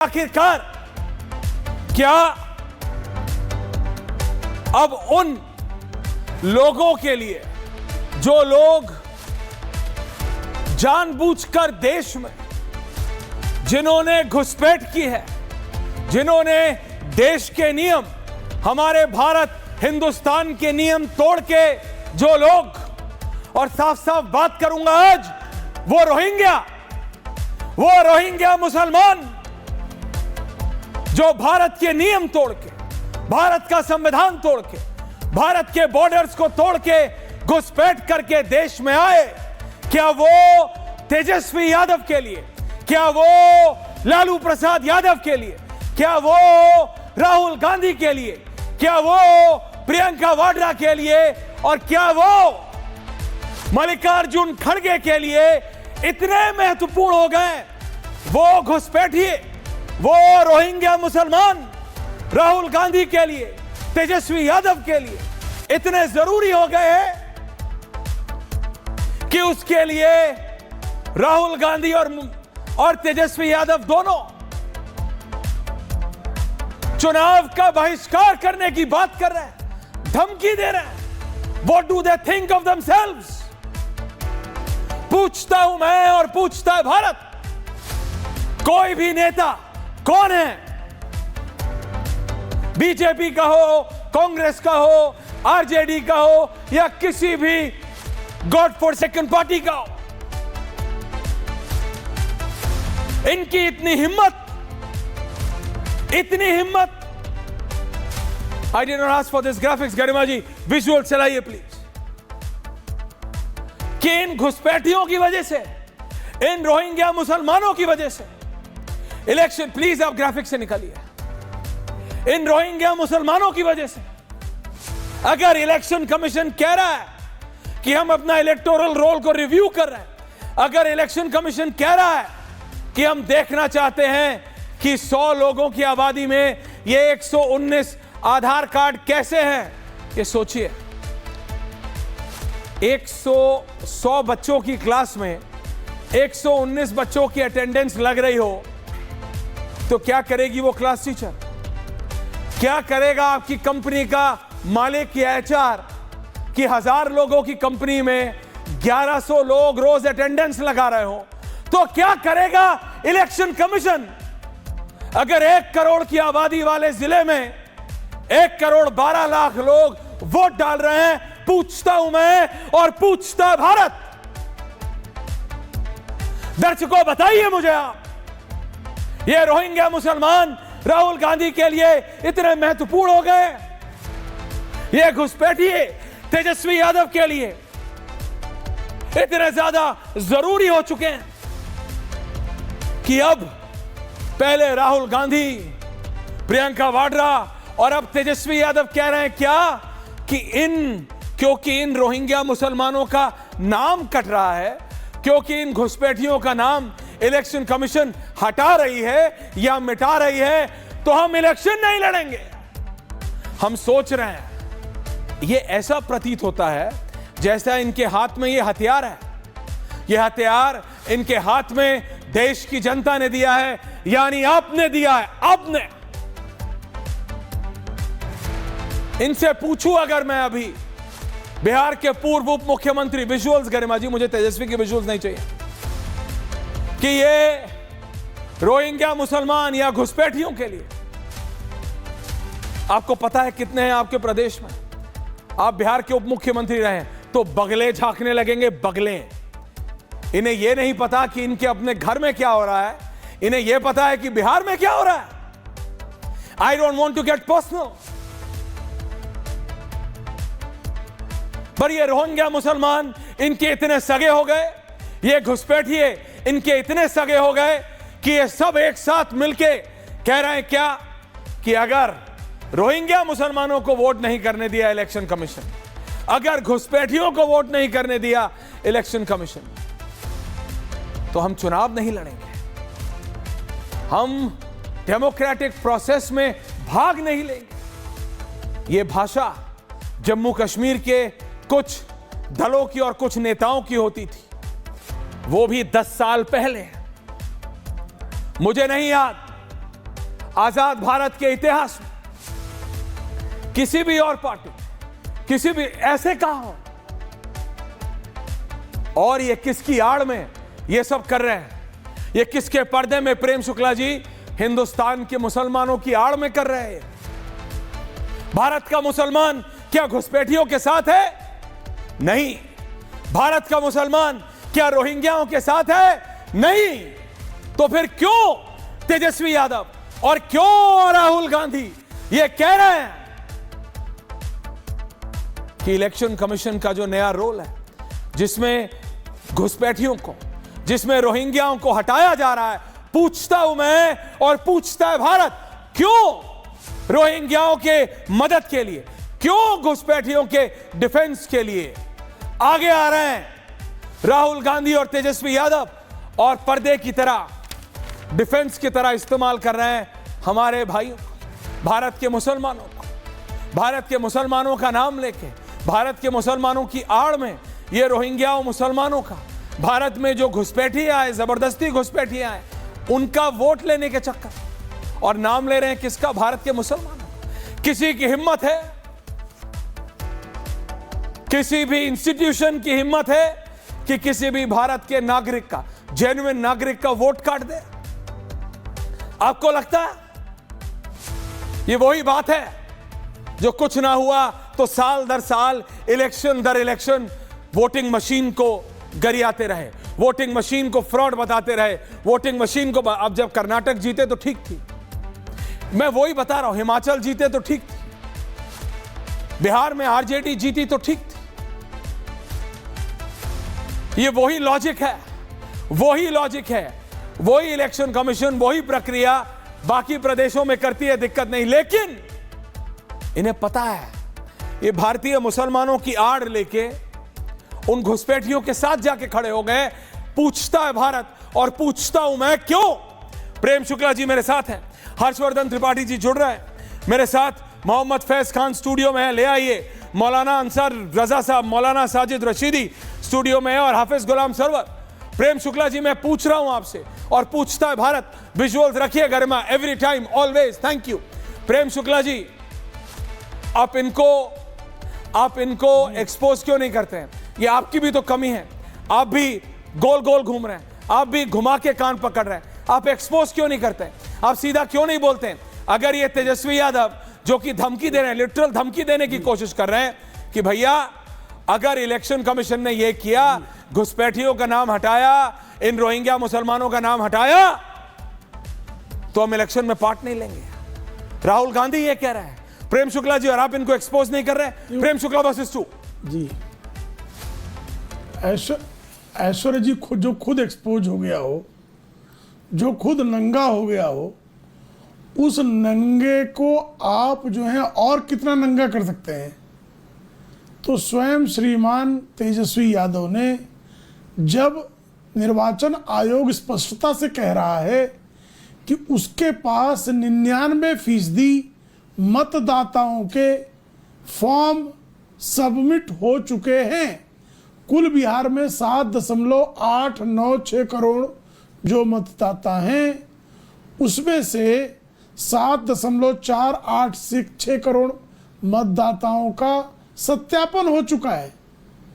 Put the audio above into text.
आखिरकार क्या अब उन लोगों के लिए जो लोग जानबूझकर देश में जिन्होंने घुसपैठ की है, जिन्होंने देश के नियम, हमारे भारत हिंदुस्तान के नियम तोड़ के जो लोग, और साफ साफ बात करूंगा आज, वो रोहिंग्या मुसलमान जो भारत के नियम तोड़ के, भारत का संविधान तोड़ के, भारत के बॉर्डर्स को तोड़ के घुसपैठ करके देश में आए, क्या वो तेजस्वी यादव के लिए, क्या वो लालू प्रसाद यादव के लिए, क्या वो राहुल गांधी के लिए, क्या वो प्रियंका वाड्रा के लिए, और क्या वो मल्लिकार्जुन खड़गे के लिए इतने महत्वपूर्ण हो गए? वो घुसपैठिए, वो रोहिंग्या मुसलमान राहुल गांधी के लिए, तेजस्वी यादव के लिए इतने जरूरी हो गए हैं कि उसके लिए राहुल गांधी और तेजस्वी यादव दोनों चुनाव का बहिष्कार करने की बात कर रहे हैं, धमकी दे रहे हैं। What do they think of themselves? पूछता हूं मैं और पूछता है भारत, कोई भी नेता कौन है, बीजेपी का हो, कांग्रेस का हो, आरजेडी का हो, या किसी भी गॉड फॉर सेकंड पार्टी का हो, इनकी इतनी हिम्मत, I did not ask for this graphics, Garima ji visual चलाइए प्लीज, कि इन घुसपैठियों की वजह से, इन रोहिंग्या मुसलमानों की वजह से इलेक्शन, प्लीज आप ग्राफिक्स से निकालिए, इन रोहिंग्या मुसलमानों की वजह से अगर इलेक्शन कमीशन कह रहा है कि हम अपना इलेक्टोरल रोल को रिव्यू कर रहे हैं, अगर इलेक्शन कमीशन कह रहा है कि हम देखना चाहते हैं कि 100 लोगों की आबादी में ये 119 आधार कार्ड कैसे हैं, ये सोचिए, 100 बच्चों की क्लास में 119 बच्चों की अटेंडेंस लग रही हो तो क्या करेगी वो क्लास टीचर? क्या करेगा आपकी कंपनी का मालिक या एचआर कि 1000 लोगों की कंपनी में 1100 लोग रोज अटेंडेंस लगा रहे हो? तो क्या करेगा इलेक्शन कमीशन अगर 1 करोड़ की आबादी वाले जिले में 1 करोड़ 12 लाख लोग वोट डाल रहे हैं? पूछता हूं मैं और पूछता है भारत। दर्शकों बताइए मुझे आप, ये रोहिंग्या मुसलमान राहुल गांधी के लिए इतने महत्वपूर्ण हो गए, ये घुसपैठिए तेजस्वी यादव के लिए इतने ज्यादा जरूरी हो चुके हैं कि अब पहले राहुल गांधी, प्रियंका वाड्रा और अब तेजस्वी यादव कह रहे हैं क्या कि क्योंकि इन रोहिंग्या मुसलमानों का नाम कट रहा है, क्योंकि इन घुसपैठियों का नाम इलेक्शन कमीशन हटा रही है या मिटा रही है, तो हम इलेक्शन नहीं लड़ेंगे। हम सोच रहे हैं, ये ऐसा प्रतीत होता है जैसा इनके हाथ में ये हथियार है, ये हथियार इनके हाथ में देश की जनता ने दिया है, यानी आपने दिया है, आपने। इनसे पूछूं अगर मैं अभी, बिहार के पूर्व उप मुख्यमंत्री, विजुअल्स गरिमा जी, मुझे तेजस्वी के विजुअल्स नहीं चाहिए, कि ये रोहिंग्या मुसलमान या घुसपैठियों के लिए आपको पता है कितने हैं आपके प्रदेश में? आप बिहार के उप मुख्यमंत्री रहे तो बगले झांकने लगेंगे, बगले। इन्हें यह नहीं पता कि इनके अपने घर में क्या हो रहा है, इन्हें यह पता है कि बिहार में क्या हो रहा है। I don't want to get personal, पर ये रोहिंग्या मुसलमान इनके इतने सगे हो गए, ये घुसपैठिए इनके इतने सगे हो गए कि ये सब एक साथ मिलके कह रहे हैं क्या कि अगर रोहिंग्या मुसलमानों को वोट नहीं करने दिया इलेक्शन कमीशन, अगर घुसपैठियों को वोट नहीं करने दिया इलेक्शन कमीशन, तो हम चुनाव नहीं लड़ेंगे, हम डेमोक्रेटिक प्रोसेस में भाग नहीं लेंगे। यह भाषा जम्मू कश्मीर के कुछ दलों की और कुछ नेताओं की होती थी, वो भी 10 साल पहले। मुझे नहीं याद आजाद भारत के इतिहास में किसी भी और पार्टी, किसी भी ऐसे कहा हो। और ये किसकी आड़ में ये सब कर रहे हैं? ये किसके पर्दे में प्रेम शुक्ला जी हिंदुस्तान के मुसलमानों की आड़ में कर रहे हैं? भारत का मुसलमान क्या घुसपैठियों के साथ है? नहीं। भारत का मुसलमान क्या रोहिंग्याओं के साथ है? नहीं। तो फिर क्यों तेजस्वी यादव और क्यों राहुल गांधी ये कह रहे हैं कि इलेक्शन कमीशन का जो नया रोल है, जिसमें घुसपैठियों को, जिसमें रोहिंग्याओं को हटाया जा रहा है, पूछता हूं मैं और पूछता है भारत, क्यों रोहिंग्याओं के मदद के लिए, क्यों घुसपैठियों के डिफेंस के लिए आगे आ रहे हैं राहुल गांधी और तेजस्वी यादव, और पर्दे की तरह, डिफेंस की तरह इस्तेमाल कर रहे हैं हमारे भाइयों को, भारत के मुसलमानों को, भारत के मुसलमानों का नाम लेके, भारत के मुसलमानों की आड़ में ये रोहिंग्याओं मुसलमानों का, भारत में जो घुसपैठियां आए, जबरदस्ती घुसपैठियां आए, उनका वोट लेने के चक्कर, और नाम ले रहे हैं किसका? भारत के मुसलमानों। किसी की हिम्मत है, किसी भी इंस्टीट्यूशन की हिम्मत है कि किसी भी भारत के नागरिक का, जेन्युइन नागरिक का वोट काट दे? आपको लगता है ये वही बात है जो कुछ ना हुआ तो साल दर साल, इलेक्शन दर इलेक्शन वोटिंग मशीन को गरियाते रहे, वोटिंग मशीन को फ्रॉड बताते रहे, वोटिंग मशीन को। अब जब कर्नाटक जीते तो ठीक थी, मैं वही बता रहा हूं, हिमाचल जीते तो ठीक थी, बिहार में आरजेडी जीती तो ठीक थी। ये वही लॉजिक है, वही लॉजिक है, वही इलेक्शन कमीशन, वही प्रक्रिया बाकी प्रदेशों में करती है, दिक्कत नहीं। लेकिन इन्हें पता है ये भारतीय मुसलमानों की आड़ लेके उन घुसपैठियों के साथ जाके खड़े हो गए। पूछता है भारत और पूछता हूं मैं, क्यों? प्रेम शुक्ला जी मेरे साथ हैं, हर्षवर्धन त्रिपाठी जी जुड़ रहे हैं मेरे साथ, मोहम्मद फैज खान स्टूडियो में है, ले आइए, मौलाना अंसार रजा साहब, मौलाना साजिद रशीदी स्टूडियो में है, और हाफिज गुलाम सरवर। प्रेम शुक्ला जी मैं पूछ रहा हूं आपसे और पूछता है भारत। विजुअल्स रखिए Garima, every time always, thank you. Prem Shukla ji, आप इनको एक्सपोज क्यों नहीं करते हैं? ये आपकी भी तो कमी है, आप भी गोल गोल घूम रहे हैं, आप भी घुमा के कान पकड़ रहे हैं, आप एक्सपोज क्यों नहीं करते हैं? आप सीधा क्यों नहीं बोलते हैं? अगर ये तेजस्वी यादव जो कि धमकी दे रहे हैं, लिटरल धमकी देने की कोशिश कर रहे हैं कि भैया अगर इलेक्शन कमीशन ने ये किया, घुसपैठियों का नाम हटाया, इन रोहिंग्या मुसलमानों का नाम हटाया, तो हम इलेक्शन में पार्ट नहीं लेंगे। राहुल गांधी ये कह रहा है, प्रेम शुक्ला जी, और आप इनको एक्सपोज नहीं कर रहे। प्रेम शुक्ला वर्सेस 2 जी। ऐश्वर्या जी जो खुद एक्सपोज हो गया हो, जो खुद नंगा हो गया हो, उस नंगे को आप जो है और कितना नंगा कर सकते हैं? तो स्वयं श्रीमान तेजस्वी यादव ने, जब निर्वाचन आयोग स्पष्टता से कह रहा है कि उसके पास 99% मतदाताओं के फॉर्म सबमिट हो चुके हैं, कुल बिहार में 7.896 करोड़ जो मतदाता हैं, उसमें से 7.486 करोड़ मतदाताओं का सत्यापन हो चुका है।